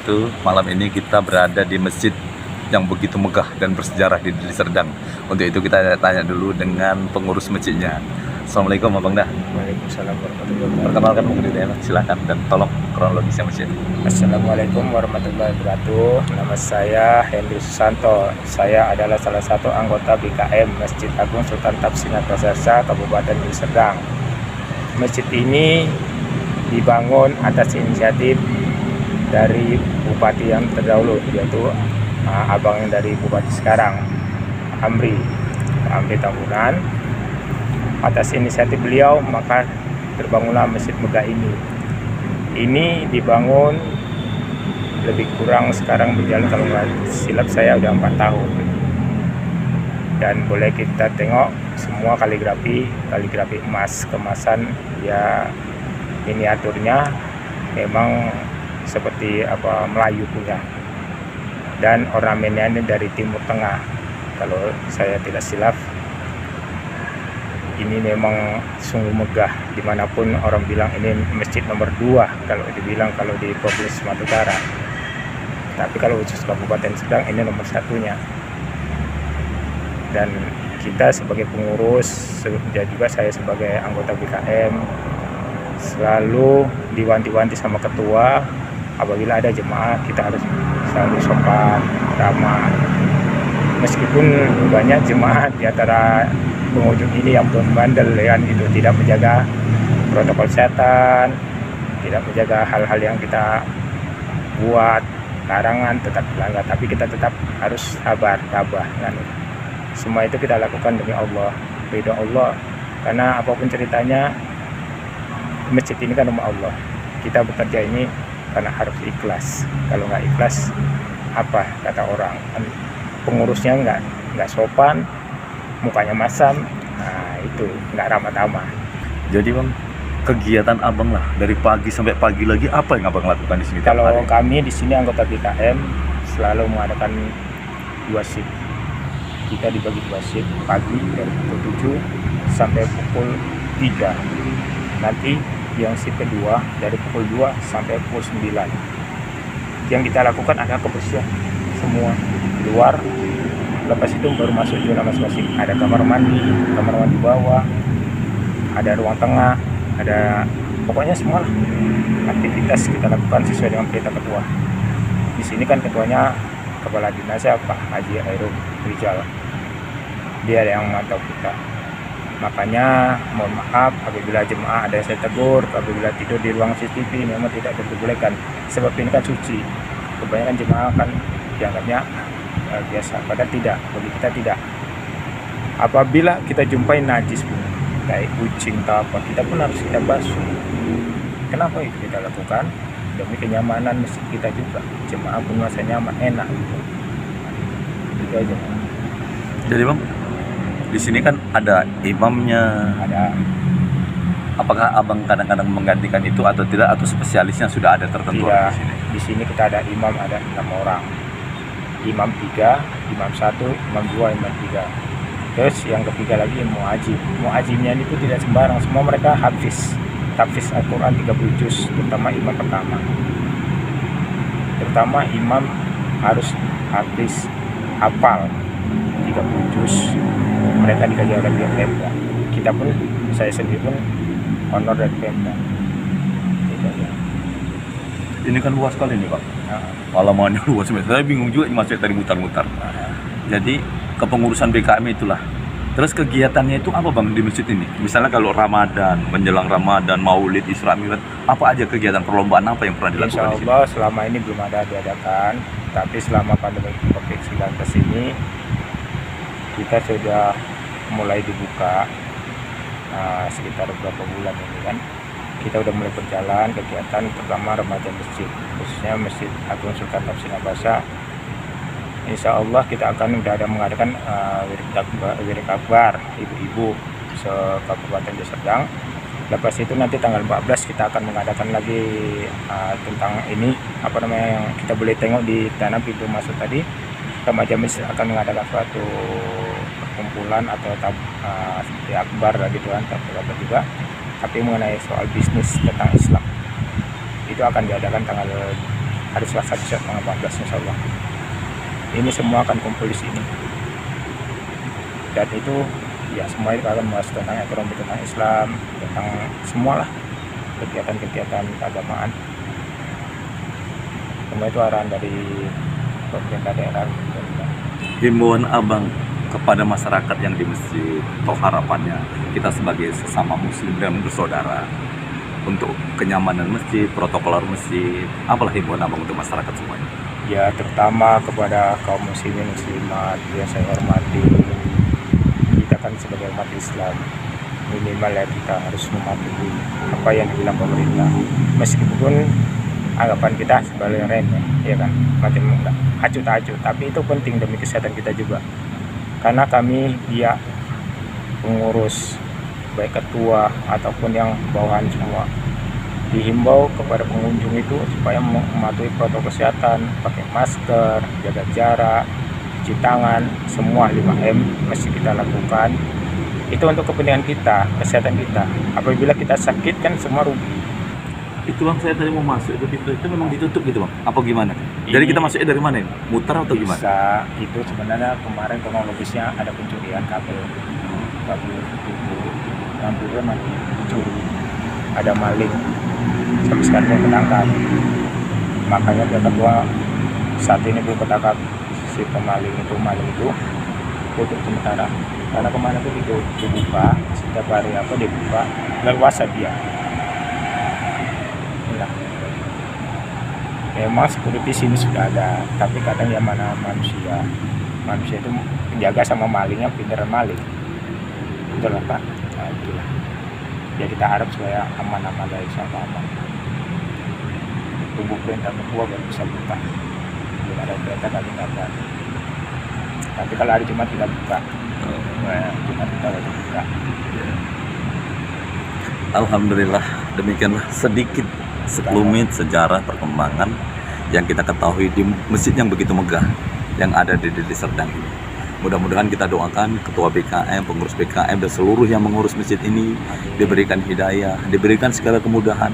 wabarakatuh. Malam ini kita berada di masjid yang begitu megah dan bersejarah di Deli Serdang. Untuk itu kita tanya dulu dengan pengurus masjidnya. Assalamualaikum Abang Dah. Waalaikumsalam warahmatullahi wabarakatuh. Perkenalkan mungkin diri, silakan dan tolong kronologisnya masjid. Assalamualaikum warahmatullahi wabarakatuh. Nama saya Henry Susanto. Saya adalah salah satu anggota BKM Masjid Agung Sultan Tapsin Atasasa, Kabupaten Deli Serdang. Masjid ini dibangun atas inisiatif dari bupati yang terdahulu, yaitu abang yang dari bupati sekarang, Amri Tambunan. Atas inisiatif beliau maka terbangunlah masjid megah ini. Ini dibangun lebih kurang sekarang berjalan, kalau nggak silap saya udah 4 tahun. Dan boleh kita tengok semua kaligrafi emas, kemasan ya, miniaturnya memang seperti Melayu punya. Dan ornamennya ini dari Timur Tengah. Kalau saya tidak silap, ini memang sungguh megah. Dimanapun orang bilang ini masjid nomor 2 kalau dibilang kalau di Provinsi Sumatera Utara. Tapi kalau khusus Kabupaten Serdang ini nomor 1-nya. Dan kita sebagai pengurus dan juga saya sebagai anggota BKM selalu diwanti-wanti sama ketua, apabila ada jemaah kita harus selalu sopan, ramah. Meskipun banyak jemaah di antara pengunjung ini yang bandel ya, itu tidak menjaga protokol kesehatan, tidak menjaga hal-hal yang kita buat, larangan tetap dilanggar, tapi kita tetap harus sabar, tabah kan. Semua itu kita lakukan demi Allah, ridho Allah, karena apapun ceritanya masjid ini kan rumah Allah. Kita bekerja ini karena harus ikhlas. Kalau nggak ikhlas, apa kata orang, pengurusnya nggak sopan, mukanya masam, nah itu nggak ramah tamah. Jadi Bang, kegiatan Abang lah dari pagi sampai pagi lagi apa yang Abang lakukan di sini? Kalau kami di sini anggota BKM selalu mengadakan 2 shift. Kita dibagi 2 shift, pagi dari pukul 7 sampai pukul 3. Nanti yang shift kedua dari pukul 2 sampai pukul 9. Yang kita lakukan adalah kebersihan semua luar. Lepas itu baru masuk zona masing-masing. Ada kamar mandi bawah, ada ruang tengah, ada pokoknya semua aktivitas kita lakukan sesuai dengan perintah ketua. Di sini kan ketuanya kepala dinasnya Pak Haji Airul Rijal. Dia yang memantau kita. Makanya mohon maaf apabila jemaah ada yang saya tegur, apabila tidur di ruang CCTV memang tidak diperbolehkan. Sebab ini kan suci. Kebanyakan jemaah kan dianggapnya biasa, padahal tidak. Bagi kita tidak. Apabila kita jumpai najis pun, kayak kucing atau apa, kita pun harus kita basuh. Kenapa itu kita lakukan? Demi kenyamanan masjid kita juga. Jemaah pun merasa nyaman, enak gitu. Itu aja. Jadi Bang, di sini kan ada imamnya. Ada. Apakah Abang kadang-kadang menggantikan itu atau tidak, atau spesialisnya sudah ada tertentu Tidak. di sini? Di sini kita ada imam, ada 6 orang. Imam 3, imam 1, imam 2, imam 3. Terus yang ketiga lagi muajib. Muajibnya itu tidak sembarang, semua mereka hafiz Al-Quran 30 juz, terutama imam pertama. Terutama imam harus hafiz, hafal 30 juz. Mereka dikaji oleh pihak Pemda. Kita pun, saya sendiri pun honor dari Pemda. Ini kan luas sekali nih Pak. Halamannya luas banget. Saya bingung juga masih tadi mutar-mutar. Jadi kepengurusan BKM itulah. Terus kegiatannya itu apa Bang di masjid ini? Misalnya kalau Ramadan, menjelang Ramadan, Maulid, Isra Mi'raj, apa aja kegiatan perlombaan apa yang pernah dilakukan Insya di sini? Allah selama ini belum ada diadakan, tapi selama pandemi COVID-19 ini kita sudah mulai dibuka sekitar beberapa bulan ini kan. Kita udah mulai berjalan kegiatan, terutama remaja masjid, khususnya Masjid Agung Sultan Tapsin Abbasa. Insya Allah kita akan mengadakan wirid akbar ibu-ibu se-Kabupaten Deli Serdang. Lepas itu nanti tanggal 14 kita akan mengadakan lagi tentang ini yang kita boleh tengok di tanah pintu masuk tadi. Remaja masjid akan mengadakan suatu perkumpulan atau seperti akbar gitu kan, juga. Tapi mengenai soal bisnis tentang Islam itu akan diadakan tanggal hari Selasa bisa tanggal 14 insya Allah. Ini semua akan kumpul di sini. Dan itu ya semua itu akan membahas tentang ekonomi, tentang Islam, tentang semualah kegiatan-kegiatan keagamaan. Semua itu arahan dari pemerintah daerah. Himbauan abang kepada masyarakat yang di masjid, atau harapannya kita sebagai sesama muslim dan bersaudara untuk kenyamanan masjid, protokol masjid, apalah himbauan abang untuk masyarakat semuanya? Ya terutama kepada kaum muslimin muslimat yang saya hormati, kita kan sebagai umat Islam minimal ya kita harus mematuhi apa yang dibilang pemerintah, meskipun anggapan kita sebagai remeh, ya kan, macam enggak acuh-acuh, tapi itu penting demi kesehatan kita juga, karena kami ya pengurus baik ketua ataupun yang bawahan semua dihimbau kepada pengunjung itu supaya mematuhi protokol kesehatan, pakai masker, jaga jarak, cuci tangan, semua 5M mesti kita lakukan. Itu untuk kepentingan kita, kesehatan kita. Apabila kita sakit kan semua rugi. Itu bang, saya tadi mau masuk, itu pintu itu memang ditutup gitu bang? Apa gimana? Jadi kita masuknya dari mana? Muter atau gimana? Bisa, itu sebenarnya kemarin kronologisnya ada pencurian kabel itu, lampunya masih dicuri, ada maling, sampai sekarang belum ketangkap. Makanya pihak ketua saat ini belum ketangkap si maling itu tutup sementara, karena kemarin itu dibuka setiap hari dibuka leluasa dia. Nah, memang security sini sudah ada, tapi kadang ya mana manusia itu menjaga sama malingnya pindaran maling, betul lah Pak. Nah, itulah ya, kita harap supaya aman-aman dari sama aman. Tunggu perintah ketua baru bisa buka, belum ada perintah kami nggak ada. Tapi kalau hari Jumat kita buka, Jumat kita baru buka. Alhamdulillah, demikianlah sedikit sekelumit sejarah perkembangan yang kita ketahui di masjid yang begitu megah yang ada di Deli Serdang ini. Mudah-mudahan kita doakan ketua BKM, pengurus BKM dan seluruh yang mengurus masjid ini diberikan hidayah, diberikan segala kemudahan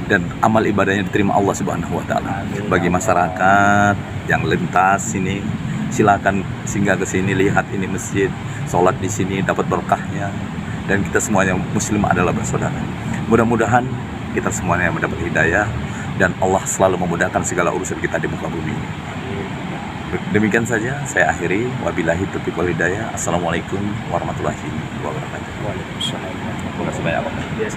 dan amal ibadahnya diterima Allah Subhanahu wa taala. Bagi masyarakat yang lintas sini, silakan singgah ke sini, lihat ini masjid, sholat di sini dapat berkahnya, dan kita semuanya muslim adalah bersaudara. Mudah-mudahan kita semuanya mendapat hidayah dan Allah selalu memudahkan segala urusan kita di muka bumi ini. Demikian saja saya akhiri. Wabillahi taufiq wal hidayah. Assalamualaikum warahmatullahi wabarakatuh. Waalaikumsalam. Terima kasih banyak. Yes.